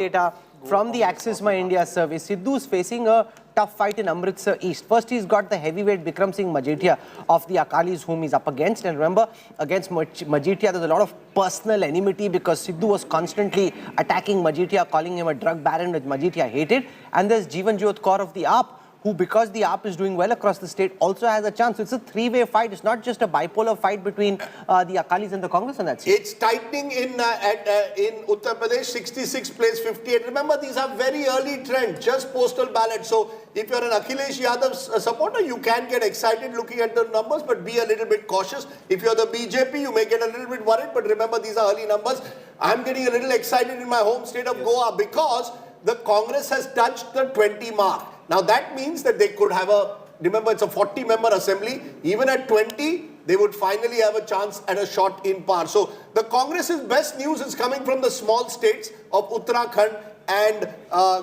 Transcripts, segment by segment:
Data from the Axis My India survey, Sidhu is facing a tough fight in Amritsar East. First, he's got the heavyweight Bikram Singh Majethia of the Akalis, whom he's up against. And remember, against Majethia, there's a lot of personal enmity because Sidhu was constantly attacking Majethia, calling him a drug baron, which Majethia hated. And there's Jeevan Jyot Kaur of the AAP, who, because the AAP is doing well across the state, also has a chance. So it's a three-way fight. It's not just a bipolar fight between the Akalis and the Congress, and that's it. It's tightening in Uttar Pradesh, 66 place 58. Remember, these are very early trends, just postal ballots. So if you're an Akhilesh Yadav supporter, you can get excited looking at the numbers, but be a little bit cautious. If you're the BJP, you may get a little bit worried, but remember, these are early numbers. I'm getting a little excited in my home state of Goa because the Congress has touched the 20 mark. Now that means that they could have remember it's a 40-member assembly, even at 20, they would finally have a chance at a shot in par. So the Congress's best news is coming from the small states of Uttarakhand and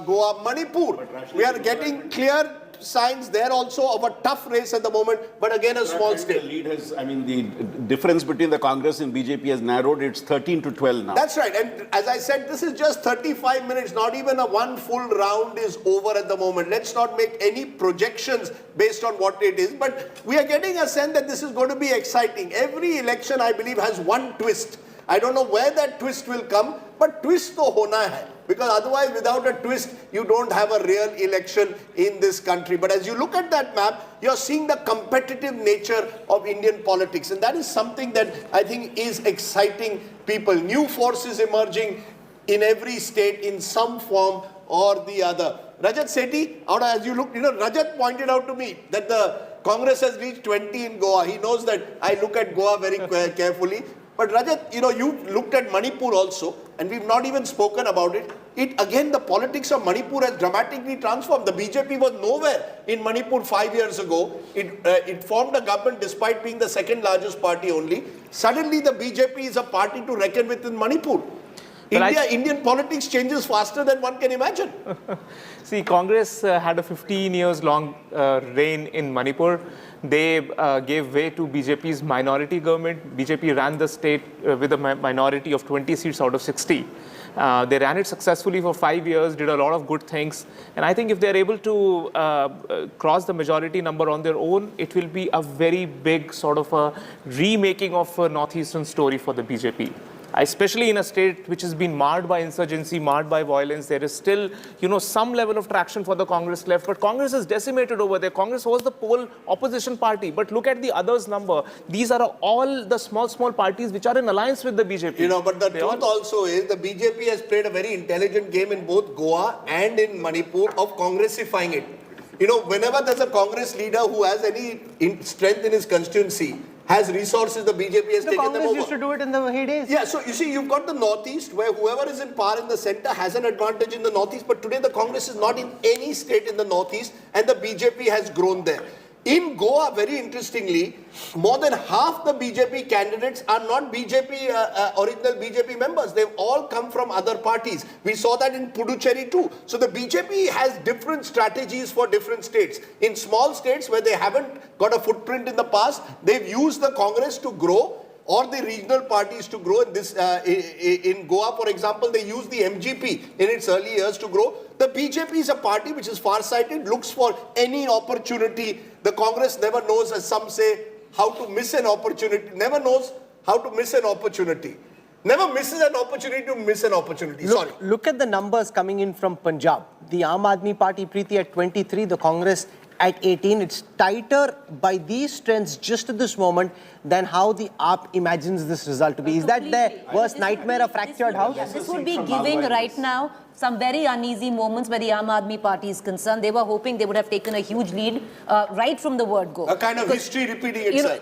Goa, Manipur. We are getting clear signs there also of a tough race at the moment, but again a small state. The lead has, the difference between the Congress and BJP has narrowed. It's 13 to 12 now. That's right. And as I said, this is just 35 minutes. Not even one full round is over at the moment. Let's not make any projections based on what it is. But we are getting a sense that this is going to be exciting. Every election, I believe, has one twist. I don't know where that twist will come, but twist to hona hai. Because otherwise, without a twist, you don't have a real election in this country. But as you look at that map, you're seeing the competitive nature of Indian politics. And that is something that I think is exciting people. New forces emerging in every state in some form or the other. Rajat Sethi, as you look, Rajat pointed out to me that the Congress has reached 20 in Goa. He knows that I look at Goa very carefully. But Rajat, you looked at Manipur also, and we've not even spoken about it. Again, the politics of Manipur has dramatically transformed. The BJP was nowhere in Manipur 5 years ago. It formed a government despite being the second largest party only. Suddenly, the BJP is a party to reckon with in Manipur. Indian politics changes faster than one can imagine. See, Congress had a 15 years long reign in Manipur. They gave way to BJP's minority government. BJP ran the state with a minority of 20 seats out of 60. They ran it successfully for 5 years, did a lot of good things. And I think if they're able to cross the majority number on their own, it will be a very big sort of a remaking of a northeastern story for the BJP. Especially in a state which has been marred by insurgency, marred by violence, there is still, some level of traction for the Congress left. But Congress is decimated over there. Congress was the pole opposition party. But look at the others' number. These are all the small parties which are in alliance with the BJP. But the truth also is the BJP has played a very intelligent game in both Goa and in Manipur of Congressifying it. Whenever there's a Congress leader who has any strength in his constituency, has resources, the BJP has taken them over. The Congress used to do it in the heydays. Yeah, so you see, you've got the Northeast where whoever is in power in the center has an advantage in the Northeast, but today the Congress is not in any state in the Northeast and the BJP has grown there. In Goa, very interestingly, more than half the BJP candidates are not original BJP members. They've all come from other parties. We saw that in Puducherry too. So the BJP has different strategies for different states. In small states where they haven't got a footprint in the past, they've used the Congress to grow or the regional parties to grow. In Goa, for example, they used the MGP in its early years to grow. The BJP is a party which is far-sighted, looks for any opportunity. The Congress never knows, as some say, how to miss an opportunity. Never knows how to miss an opportunity. Never misses an opportunity to miss an opportunity. Look at the numbers coming in from Punjab. The Aam Aadmi Party, Preeti, at 23, the Congress at 18. It's tighter by these trends just at this moment than how the AAP imagines this result to be. Is that their worst nightmare, a fractured house? This would be giving right now some very uneasy moments where the Aam Aadmi Party is concerned. They were hoping they would have taken a huge lead right from the word go. A kind of history repeating itself.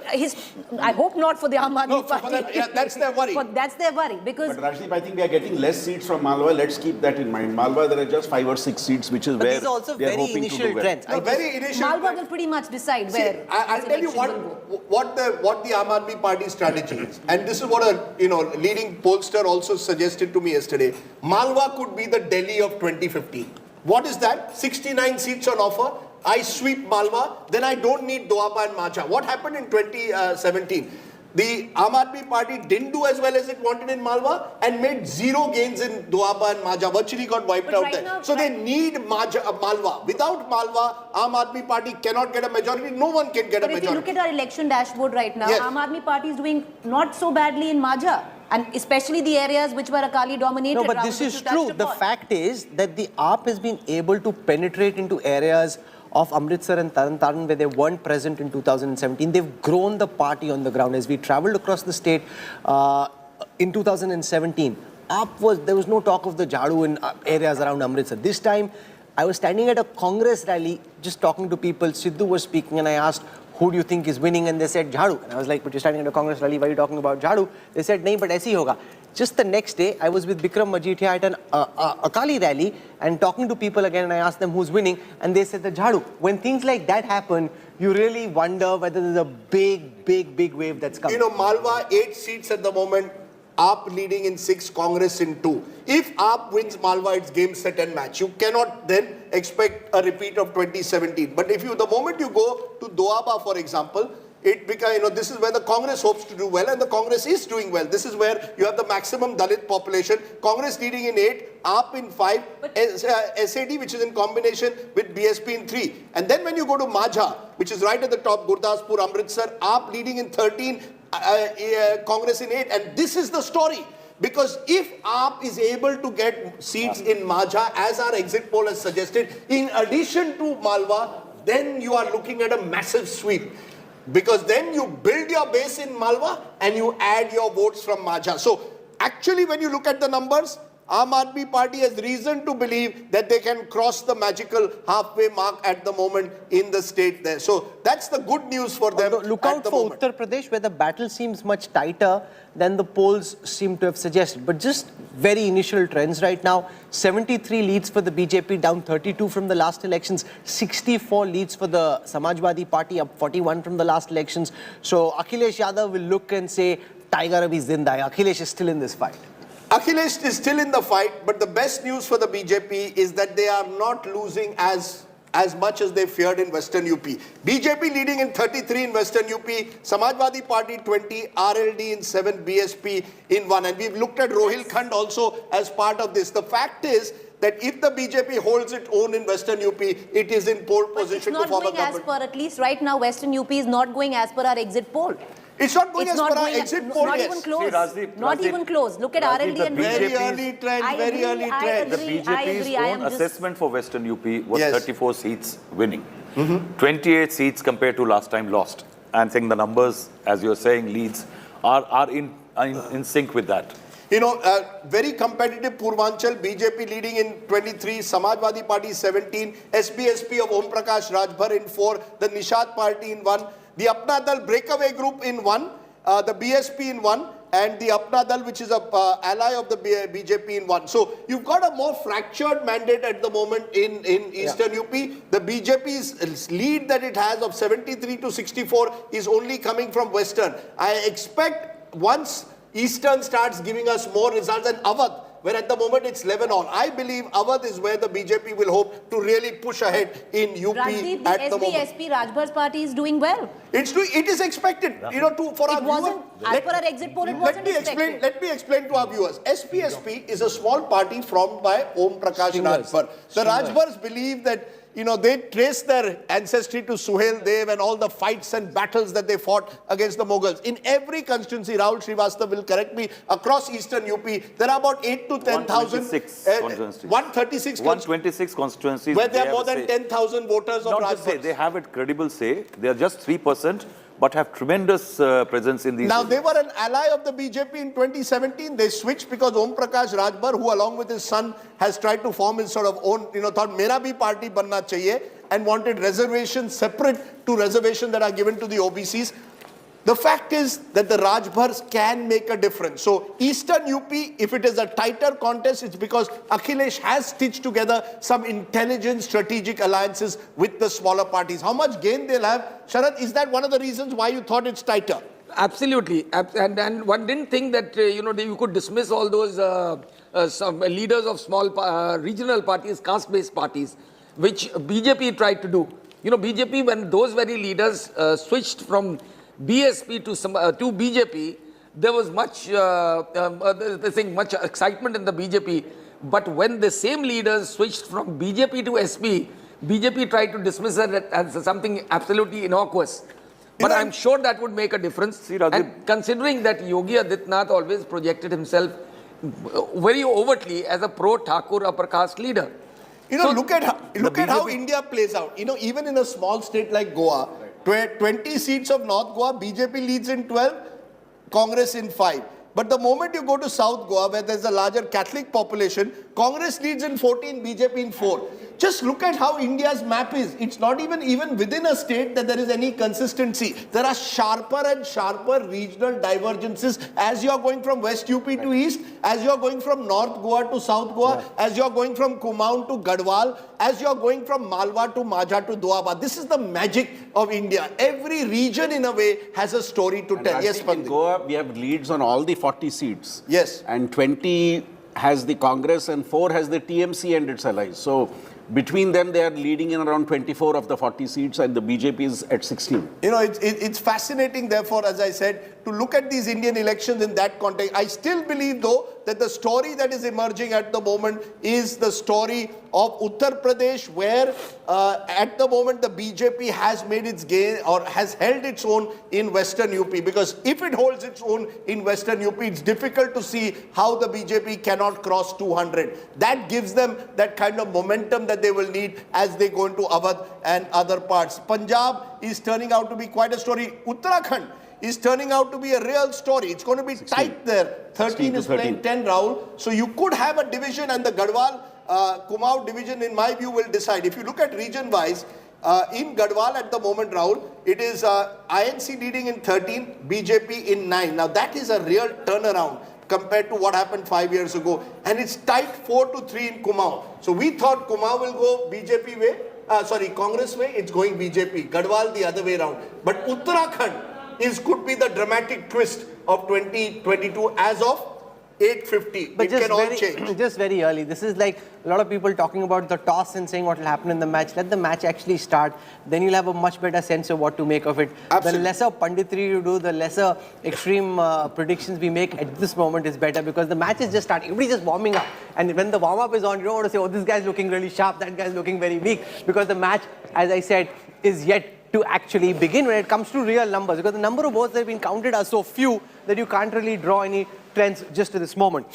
I hope not for the Aam Aadmi Party. That's their worry. That's their worry. Because but Rajdeep, I think we are getting less seats from Malwa. Let's keep that in mind. Malwa, there are just 5 or 6 seats, which is where these are also very initial trends. Malwa will pretty much decide where. I'll tell you what the Aam Aadmi Party strategy is. And this is what a leading pollster also suggested to me yesterday. Malwa could be the Delhi of 2015. What is that? 69 seats on offer. I sweep Malwa, then I don't need Doaba and Macha. What happened in 2017? The Aam Aadmi Party didn't do as well as it wanted in Malwa and made zero gains in Doaba and Majha, virtually got wiped But out right there. now- So they need Malwa. Without Malwa, Aam Aadmi Party cannot get a majority. No one can get a But if you majority. look at our election dashboard right now, Yes. Aam Aadmi Party is doing not so badly in Majha, and especially the areas which were Akali dominated. No, but Rahul, this which is you touched true. The upon. fact is that the AAP has been able to penetrate into areas of Amritsar and Taran where they weren't present in 2017. They've grown the party on the ground. As we travelled across the state in 2017, there was no talk of the Jhadu in areas around Amritsar. This time, I was standing at a Congress rally, just talking to people. Sidhu was speaking and I asked, who do you think is winning? And they said Jhadu. And I was like, but you're standing at a Congress rally, why are you talking about Jhadu? They said, nahi, but aisi hoga. Just the next day, I was with Bikram Majithia at an Akali rally and talking to people again, and I asked them who's winning, and they said the Jhadu. When things like that happen, you really wonder whether there's a big wave that's coming. You know, Malwa, 8 seats at the moment, AAP leading in 6, Congress in 2. If AAP wins Malwa, it's game, set and match. You cannot then expect a repeat of 2017. But if the moment you go to Doaba, for example, it becomes, this is where the Congress hopes to do well, and the Congress is doing well. This is where you have the maximum Dalit population. Congress leading in 8, AAP in 5, SAD, which is in combination with BSP in 3. And then when you go to Majha, which is right at the top, Gurdaspur, Amritsar, AAP leading in 13, Congress in 8. And this is the story. Because if AAP is able to get seats in Majha, as our exit poll has suggested, in addition to Malwa, then you are looking at a massive sweep. Because then you build your base in Malwa and you add your votes from Majha. So actually when you look at the numbers, Aam Aadmi Party has reason to believe that they can cross the magical halfway mark at the moment in the state there. So that's the good news for them. Look at out the for moment. Uttar Pradesh, where the battle seems much tighter than the polls seem to have suggested. But just very initial trends right now, 73 leads for the BJP, down 32 from the last elections, 64 leads for the Samajwadi Party, up 41 from the last elections. So Akhilesh Yadav will look and say, Tiger Abhi Zinda hai. Akhilesh is still in this fight. Akhilesh is still in the fight, but the best news for the BJP is that they are not losing as much as they feared in Western UP. BJP leading in 33 in Western UP, Samajwadi Party 20, RLD in 7, BSP in 1. And we've looked at Rohilkhand also as part of this. The fact is that if the BJP holds its own in Western UP, it is in pole position to form a It's not going as government. per, at least right now, Western UP is not going as per our exit poll. It's not going It's as per not our going, exit poll, not yes. even close. Rajdeep, Not even close. Look at Rajdeep, RLD and the Very BJP's early trend, I very agree, early I trend. The agree. I BJP's agree. I own am just- assessment for Western UP was Yes. 34 seats winning. 28 seats compared to last time lost. And saying the numbers, as you're saying, leads are in sync with that. You know, very competitive Purvanchal, BJP leading in 23, Samajwadi Party 17, SBSP of Om Prakash Rajbhar in 4, the Nishad Party in 1, the Apna Dal breakaway group in 1, the BSP in 1, and the Apna Dal, which is a ally of the BJP in 1. So you've got a more fractured mandate at the moment in Eastern UP. The BJP's lead that it has of 73 to 64 is only coming from Western. I expect once Eastern starts giving us more results, and Awadh, where at the moment it's Lebanon. I believe Awadh is where the BJP will hope to really push ahead in UP Rajdeep, at the the moment. SBSP Rajbhar's party is doing well. It is expected, for our It wasn't, viewers. as per our exit poll, it wasn't expected. Let me explain to our viewers. SPSP is a small party formed by Om Prakash Rajbhar. The Rajbhars believe that, they trace their ancestry to Suhail Dev and all the fights and battles that they fought against the Mughals. In every constituency, Rahul Srivastava will correct me, across Eastern UP, there are about 8 to 10,000. 126 constituencies. Where there are more than 10,000 voters of Not just say, Rajbhars. they have a credible say. They are just 3%, but have tremendous presence in these. Now, they were an ally of the BJP in 2017. They switched because Om Prakash Rajbhar, who along with his son has tried to form his sort of own, thought Mera bhi party banna chahiye, and wanted reservations separate to reservations that are given to the OBCs. The fact is that the Rajbhars can make a difference. So Eastern UP, if it is a tighter contest, it's because Akhilesh has stitched together some intelligent strategic alliances with the smaller parties. How much gain they'll have? Sharad, is that one of the reasons why you thought it's tighter? Absolutely. And one didn't think that, you could dismiss all those some leaders of small regional parties, caste-based parties, which BJP tried to do. BJP, when those very leaders switched from BSP to BJP, there was much much excitement in the BJP. But when the same leaders switched from BJP to SP, BJP tried to dismiss it as something absolutely innocuous. But I'm sure that would make a difference. And considering that Yogi Adityanath always projected himself very overtly as a pro-Thakur upper caste leader. Look at how India plays out. Even in a small state like Goa, 20 seats of North Goa, BJP leads in 12, Congress in 5. But the moment you go to South Goa, where there's a larger Catholic population, Congress leads in 14, BJP in 4. Just look at how India's map is. It's not even within a state that there is any consistency. There are sharper and sharper regional divergences as you are going from West UP to East, as you are going from North Goa to South Goa, as you are going from Kumaon to Garhwal, as you are going from Malwa to Majha to Doaba. This is the magic of India. Every region, in a way, has a story to tell. Yes, in Pandit. Goa, we have leads on all the 40 seats. Yes. And 20 has the Congress and 4 has the TMC and its allies. So between them, they are leading in around 24 of the 40 seats, and the BJP is at 16. It's fascinating, therefore, as I said, to look at these Indian elections in that context. I still believe, though, that the story that is emerging at the moment is the story of Uttar Pradesh, where at the moment the BJP has made its gain or has held its own in Western UP. Because if it holds its own in Western UP, it's difficult to see how the BJP cannot cross 200. That gives them that kind of momentum that they will need as they go into Awadh and other parts. Punjab is turning out to be quite a story. Uttarakhand is turning out to be a real story. It's going to be 16. Tight there. 13 is playing 10, Rahul. So you could have a division, and the Garhwal Kumaon division, in my view, will decide. If you look at region-wise, in Garhwal at the moment, Rahul, it is INC leading in 13, BJP in 9. Now that is a real turnaround compared to what happened 5 years ago. And it's tight 4-3 in Kumaon. So we thought Kumaon will go BJP way, Congress way, it's going BJP. Garhwal the other way around. But Uttarakhand could be the dramatic twist of 2022 as of 8:50. But it can all change. Just very early. This is like a lot of people talking about the toss and saying what will happen in the match. Let the match actually start. Then you'll have a much better sense of what to make of it. Absolutely. The lesser punditry you do, the lesser extreme predictions we make at this moment is better, because the match is just starting. Everybody's just warming up. And when the warm-up is on, you don't want to say, oh, this guy's looking really sharp, that guy's looking very weak. Because the match, as I said, is yet to actually begin when it comes to real numbers, because the number of votes that have been counted are so few that you can't really draw any trends just to this moment.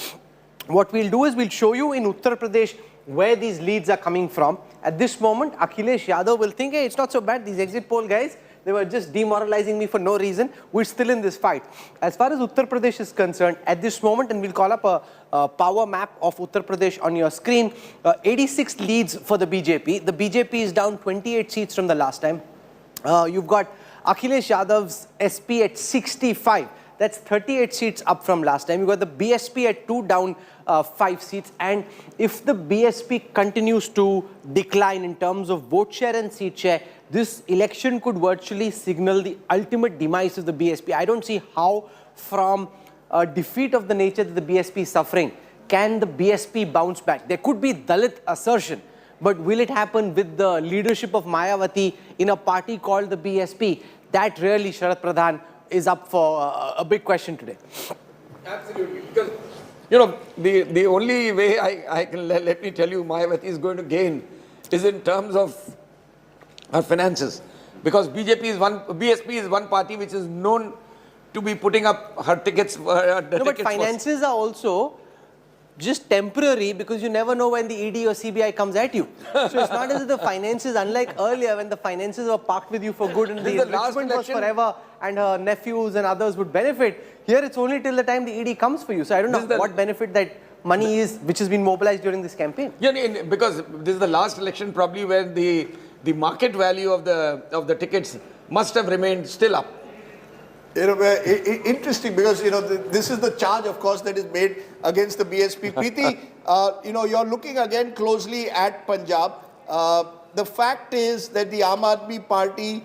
What we'll do is we'll show you in Uttar Pradesh where these leads are coming from. At this moment, Akhilesh Yadav will think, hey, it's not so bad, these exit poll guys, they were just demoralizing me for no reason. We're still in this fight. As far as Uttar Pradesh is concerned, at this moment, and we'll call up a power map of Uttar Pradesh on your screen, 86 leads for the BJP. The BJP is down 28 seats from the last time. You've got Akhilesh Yadav's SP at 65. That's 38 seats up from last time. You've got the BSP at 2, down 5 seats. And if the BSP continues to decline in terms of vote share and seat share, this election could virtually signal the ultimate demise of the BSP. I don't see how, from a defeat of the nature that the BSP is suffering, can the BSP bounce back. There could be Dalit assertion, but will it happen with the leadership of Mayawati in a party called the BSP? That really, Sharad Pradhan, is up for a big question today. Absolutely. Because, the only way I can, let me tell you, Mayawati is going to gain is in terms of her finances. Because BSP is one party which is known to be putting up her tickets. But finances are also just temporary, because you never know when the ED or CBI comes at you. So it's not as if the finances, unlike earlier when the finances were parked with you for good and the enrichment was forever and her nephews and others would benefit. Here it's only till the time the ED comes for you. So I don't know what benefit that money is which has been mobilized during this campaign. Yeah, because this is the last election probably where the market value of the tickets must have remained still up. Interesting, because this is the charge, of course, that is made against the BSP. Preeti, you're looking again closely at Punjab. The fact is that the Aam Aadmi Party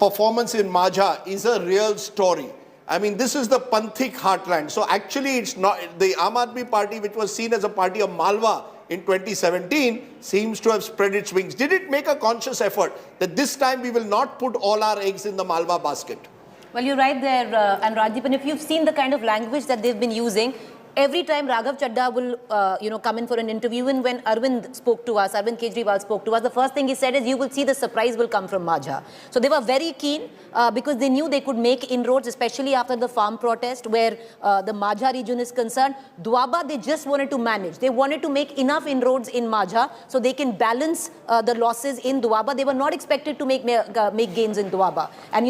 performance in Majha is a real story. I mean, this is the Panthik heartland. So actually, it's not the Aam Aadmi Party, which was seen as a party of Malwa in 2017, seems to have spread its wings. Did it make a conscious effort that this time we will not put all our eggs in the Malwa basket? Well, you're right there, and Rajdeep, and if you've seen the kind of language that they've been using, every time Raghav Chadha will, come in for an interview, even when Arvind spoke to us, Arvind Kejriwal spoke to us, the first thing he said is, you will see the surprise will come from Majha. So they were very keen because they knew they could make inroads, especially after the farm protest where the Majha region is concerned. Doaba, they just wanted to manage. They wanted to make enough inroads in Majha so they can balance the losses in Doaba. They were not expected to make gains in Doaba. And,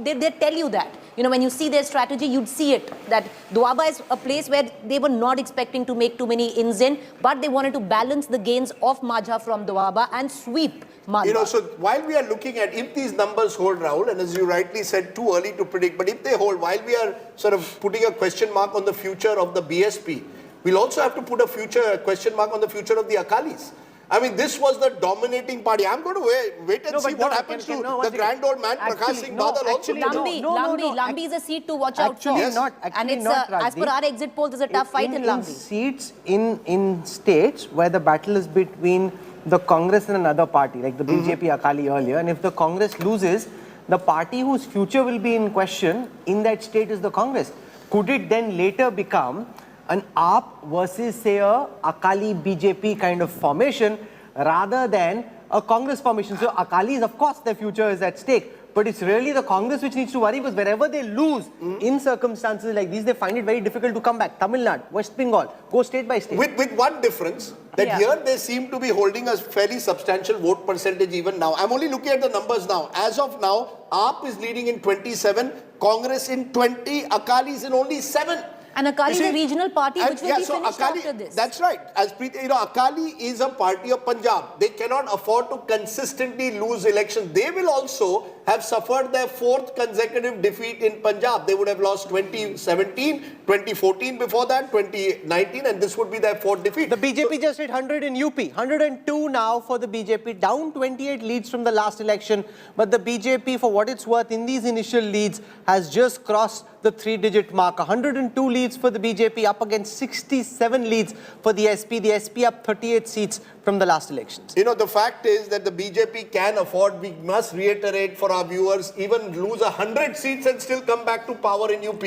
they tell you that. When you see their strategy, you'd see it, that Doaba is a place where they were not expecting to make too many ins in, but they wanted to balance the gains of Majha from Doaba and sweep Malwa. So while we are looking at if these numbers hold, Rahul, and as you rightly said, too early to predict, but if they hold, while we are sort of putting a question mark on the future of the BSP, we'll also have to put a question mark on the future of the Akalis. I mean, this was the dominating party. I'm going to wait and see what happens to the grand old man, Prakash Singh Badal also. Lambi is a seat to watch out for. And it's as per our exit polls, there's a tough fight in Lambi. Seats in states where the battle is between the Congress and another party, like the BJP Akali earlier, and if the Congress loses, the party whose future will be in question in that state is the Congress. Could it then later become an AAP versus, say, a Akali BJP kind of formation rather than a Congress formation? So Akalis, of course, their future is at stake. But it's really the Congress which needs to worry, because wherever they lose in circumstances like these, they find it very difficult to come back. Tamil Nadu, West Bengal, go state by state. With one difference, that here they seem to be holding a fairly substantial vote percentage even now. I'm only looking at the numbers now. As of now, AAP is leading in 27, Congress in 20, Akalis in only 7. And Akali is a regional party which will be finished after this. That's right. As Akali is a party of Punjab. They cannot afford to consistently lose elections. They will also have suffered their 4th consecutive defeat in Punjab. They would have lost 2017, 2014 before that, 2019, and this would be their 4th defeat. The BJP just hit 100 in UP. 102 now for the BJP, down 28 leads from the last election. But the BJP, for what it's worth, in these initial leads, has just crossed the 3-digit mark. 102 leads for the BJP, up against 67 leads for the SP. The SP up 38 seats from the last elections. The fact is that the BJP can afford, we must reiterate for our viewers, even lose 100 seats and still come back to power in UP.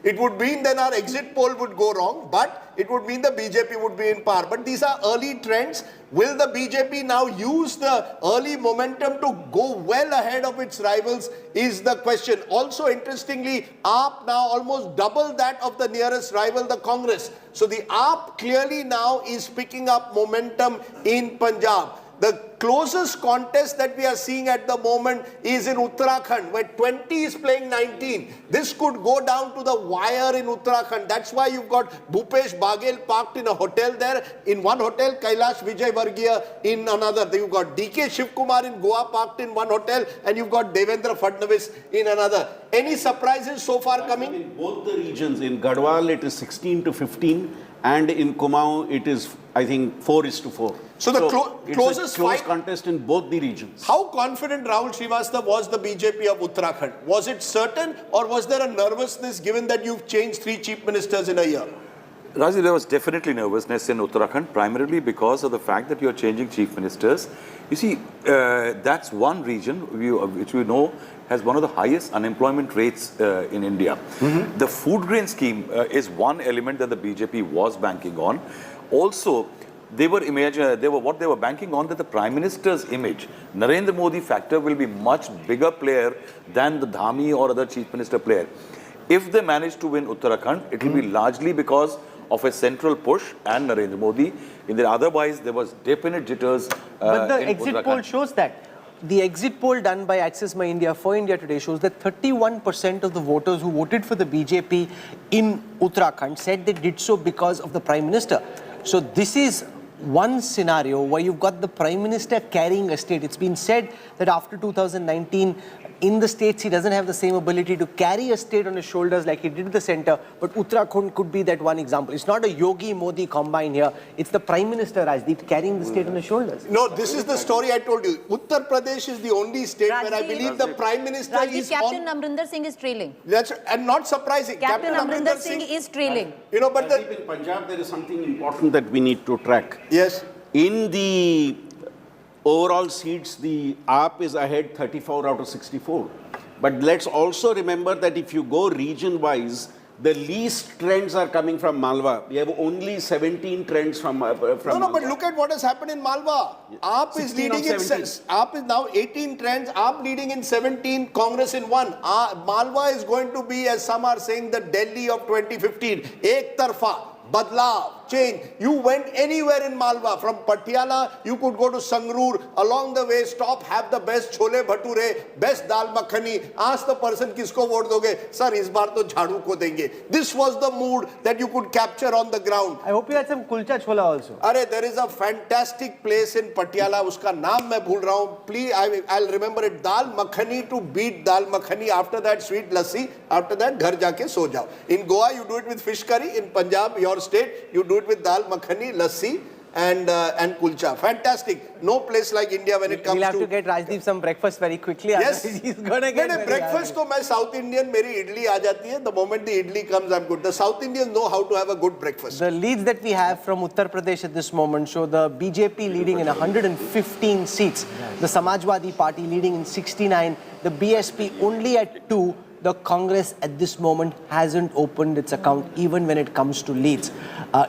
It would mean then our exit poll would go wrong, but it would mean the BJP would be in power. But these are early trends. Will the BJP now use the early momentum to go well ahead of its rivals is the question. Also, interestingly, AAP now almost double that of the nearest rival, the Congress. So the AAP clearly now is picking up momentum in Punjab. The closest contest that we are seeing at the moment is in Uttarakhand, where 20 is playing 19. This could go down to the wire in Uttarakhand. That's why you've got Bhupesh Baghel parked in a hotel there. In one hotel, Kailash Vijayvargiya in another. Then you've got DK Shivkumar in Goa parked in one hotel, and you've got Devendra Fadnavis in another. Any surprises so far coming? In both the regions, in Garhwal it is 16 to 15, and in Kumaon it is, I think, 4:4. So the closest it's a close contest in both the regions. How confident, Rahul Srivastava, was the BJP of Uttarakhand? Was it certain, or was there a nervousness given that you've changed 3 chief ministers in a year? Raji, there was definitely nervousness in Uttarakhand, primarily because of the fact that you're changing chief ministers. You see, that's one region which we know has one of the highest unemployment rates in India. The food grain scheme is one element that the BJP was banking on. Also, what they were banking on, that the Prime Minister's image, Narendra Modi factor, will be much bigger player than the Dhami or other chief minister player. If they manage to win Uttarakhand, it will be largely because of a central push and Narendra Modi. Otherwise, there was definite jitters. But the exit poll shows that. The exit poll done by Access My India for India Today shows that 31% of the voters who voted for the BJP in Uttarakhand said they did so because of the Prime Minister. So this is one scenario where you've got the Prime Minister carrying a state. It's been said that after 2019, in the states, he doesn't have the same ability to carry a state on his shoulders like he did in the center. But Uttarakhand could be that one example. It's not a Yogi Modi combine here. It's the Prime Minister, Rajdeep, carrying the state on his shoulders. No, this is the story I told you. Uttar Pradesh is the only state where I believe the Prime Minister is Captain Amrinder Singh is trailing. That's and not surprising. Captain Amrinder Singh is trailing. But in Punjab, there is something important that we need to track. Yes. In the overall seats, the AAP is ahead 34 out of 64. But let's also remember that if you go region-wise, the least trends are coming from Malwa. We have only 17 trends from No, Malwa. but look at what has happened in Malwa. AAP is 16 leading of in 17. AAP is now 18 trends. AAP leading in 17. Congress in 1. Malwa is going to be, as some are saying, the Delhi of 2015. Ek tarfa. Badlav, change. You went anywhere in Malwa. From Patiala, you could go to Sangrur. Along the way, stop, have the best chole bhature, best dal makhani. Ask the person, kisko vote doge? Sir, is baar to jhadu ko denge. This was the mood that you could capture on the ground. I hope you had some kulcha chola also. Arey, there is a fantastic place in Patiala. Uska naam main bhul raha hu. Please, I'll remember it. Dal makhani to beat dal makhani. After that, sweet lassi. After that, ghar jaake so jao. In Goa, you do it with fish curry. In Punjab, your state, you do it with dal makhani, lassi and kulcha. Fantastic. No place like India when it comes We'll have to get Rajdeep some breakfast very quickly. Yes. Otherwise he's gonna get very breakfast to my South Indian, meri idli aa jati hai. The moment the idli comes, I'm good. The South Indians know how to have a good breakfast. The leads that we have from Uttar Pradesh at this moment show the BJP leading in 115 seats, the Samajwadi Party leading in 69, the BSP only at 2. The Congress at this moment hasn't opened its account even when it comes to leads.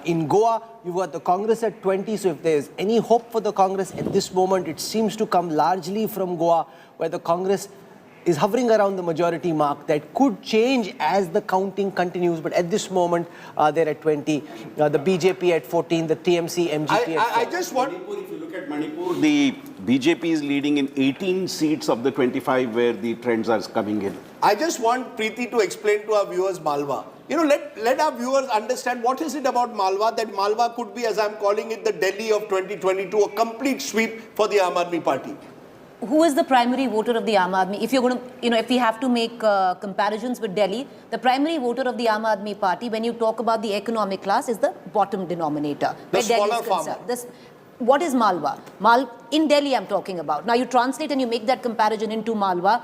In Goa, you've got the Congress at 20, so if there's any hope for the Congress at this moment, it seems to come largely from Goa, where the Congress is hovering around the majority mark. That could change as the counting continues, but at this moment, they're at 20. The BJP at 14, the TMC, MGP at 4. I just want... Manipur, if you look at Manipur, the BJP is leading in 18 seats of the 25 where the trends are coming in. I just want Preeti to explain to our viewers Malwa. You know, let our viewers understand what is it about Malwa that Malwa could be, as I'm calling it, the Delhi of 2022, a complete sweep for the Aam Aadmi Party. Who is the primary voter of the Aam Aadmi? If you're going to, if we have to make comparisons with Delhi, the primary voter of the Aam Aadmi Party, when you talk about the economic class, is the bottom denominator. The smaller farmer. What is Malwa? In Delhi, I'm talking about. Now, you translate and you make that comparison into Malwa.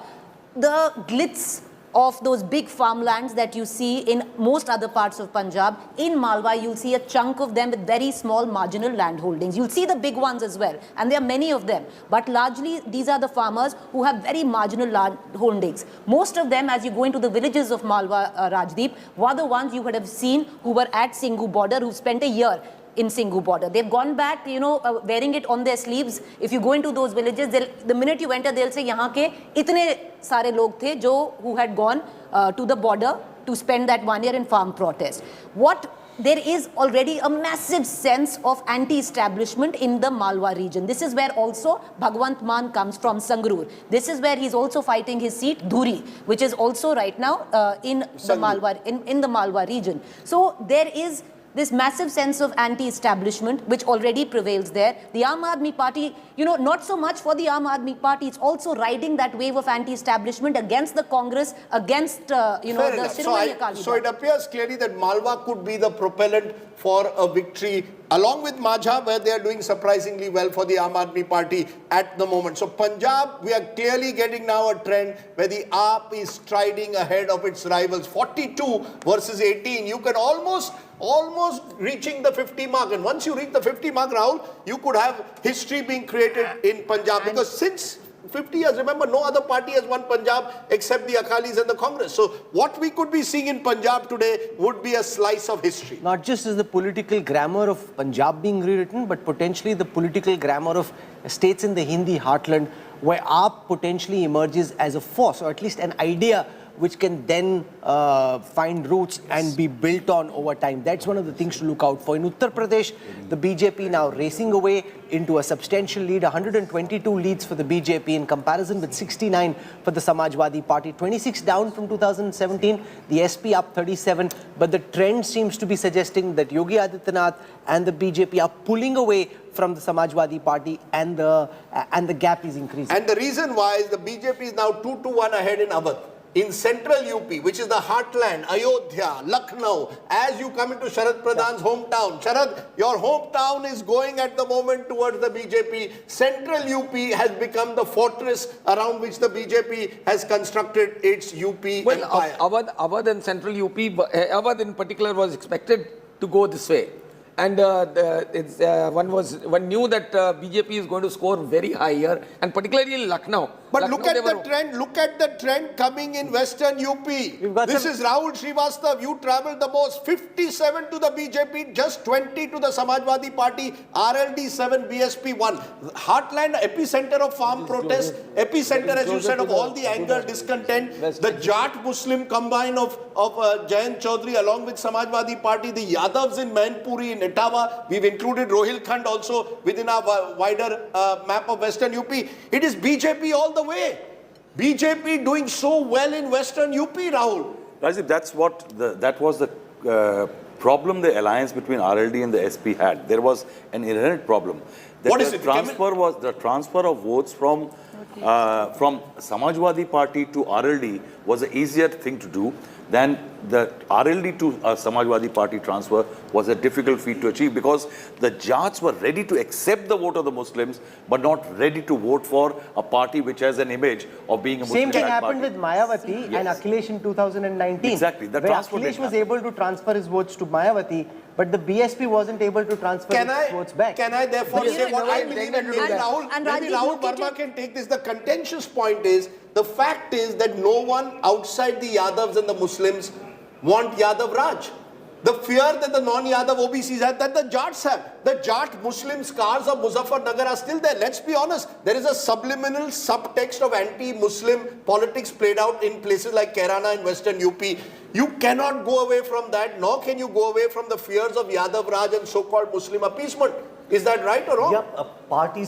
The glitz of those big farmlands that you see in most other parts of Punjab, in Malwa, you'll see a chunk of them with very small marginal land holdings. You'll see the big ones as well, and there are many of them. But largely, these are the farmers who have very marginal land holdings. Most of them, as you go into the villages of Malwa, Rajdeep, were the ones you would have seen who were at Singhu border, who spent a year in Singhu border. They've gone back, wearing it on their sleeves. If you go into those villages, the minute you enter, they'll say, yahan ke itne sare log the who had gone to the border to spend that 1 year in farm protest. There is already a massive sense of anti-establishment in the Malwa region. This is where also Bhagwant Mann comes from, Sangrur. This is where he's also fighting his seat, Dhuri, which is also right now in the Malwa region. So there is this massive sense of anti-establishment which already prevails there. The Aam Aadmi Party, not so much for the Aam Aadmi Party, it's also riding that wave of anti-establishment against the Congress, against, the Shiromani Akali Dal. So it appears clearly that Malwa could be the propellant for a victory, along with Majha, where they are doing surprisingly well for the Aam Aadmi Party at the moment. So Punjab, we are clearly getting now a trend where the AAP is striding ahead of its rivals. 42 versus 18. You can almost reaching the 50 mark. And once you reach the 50 mark, Rahul, you could have history being created in Punjab. Because since 50 years, remember, no other party has won Punjab except the Akalis and the Congress. So what we could be seeing in Punjab today would be a slice of history. Not just as the political grammar of Punjab being rewritten, but potentially the political grammar of states in the Hindi heartland, where AAP potentially emerges as a force, or at least an idea which can then find roots and be built on over time. That's one of the things to look out for. In Uttar Pradesh, the BJP now racing away into a substantial lead, 122 leads for the BJP in comparison with 69 for the Samajwadi Party, 26 down from 2017, the SP up 37, but the trend seems to be suggesting that Yogi Adityanath and the BJP are pulling away from the Samajwadi Party, and the gap is increasing. And the reason why is the BJP is now 2-1 ahead in Awadh. In central UP, which is the heartland, Ayodhya, Lucknow, as you come into Sharad Pradhan's hometown. Sharad, your hometown is going at the moment towards the BJP. Central UP has become the fortress around which the BJP has constructed its UP empire. Awadh and central UP, Awadh in particular was expected to go this way. And one knew that BJP is going to score very high here, and particularly in Lucknow. But Lucknow, look at they the were- trend. Look at the trend coming in Western UP. got This some- is Rahul Srivastav. You traveled the most. 57 to the BJP, just 20 to the Samajwadi Party. RLD 7, BSP 1. Heartland, epicenter of farm protests. Epicenter, as you said, of all the anger, discontent. The Jat Muslim combine of Jayant Chaudhary along with Samajwadi Party. The Yadavs in Mainpuri, in Etawah. We've included Rohilkhand also within our wider map of Western UP. It is BJP all the way. BJP doing so well in Western UP, Rahul. Rajiv, that was the problem the alliance between RLD and the SP had. There was an inherent problem. That What is the it? transfer was the transfer of votes from Samajwadi Party to RLD was an easier thing to do than the RLD to Samajwadi Party transfer was a difficult feat to achieve, because the Jats were ready to accept the vote of the Muslims but not ready to vote for a party which has an image of being a Muslim Same thing party. happened with Mayawati and Akhilesh in 2019. Exactly. The where transfer Akhilesh didn't was happen. able to transfer his votes to Mayawati, but the BSP wasn't able to transfer its votes back. Can I therefore But you say know, what I and- believe? and- Maybe and- Rahul, and maybe Rajiv, Rahul look at Verma it. can take this. The contentious point is, the fact is that no one outside the Yadavs and the Muslims want Yadav Raj. The fear that the non-Yadav OBCs have, that the Jats have. The Jat Muslim scars of Muzaffarnagar are still there. Let's be honest. There is a subliminal subtext of anti-Muslim politics played out in places like Kairana and Western UP. You cannot go away from that, nor can you go away from the fears of Yadav Raj and so-called Muslim appeasement. Is that right or wrong? Yep, a party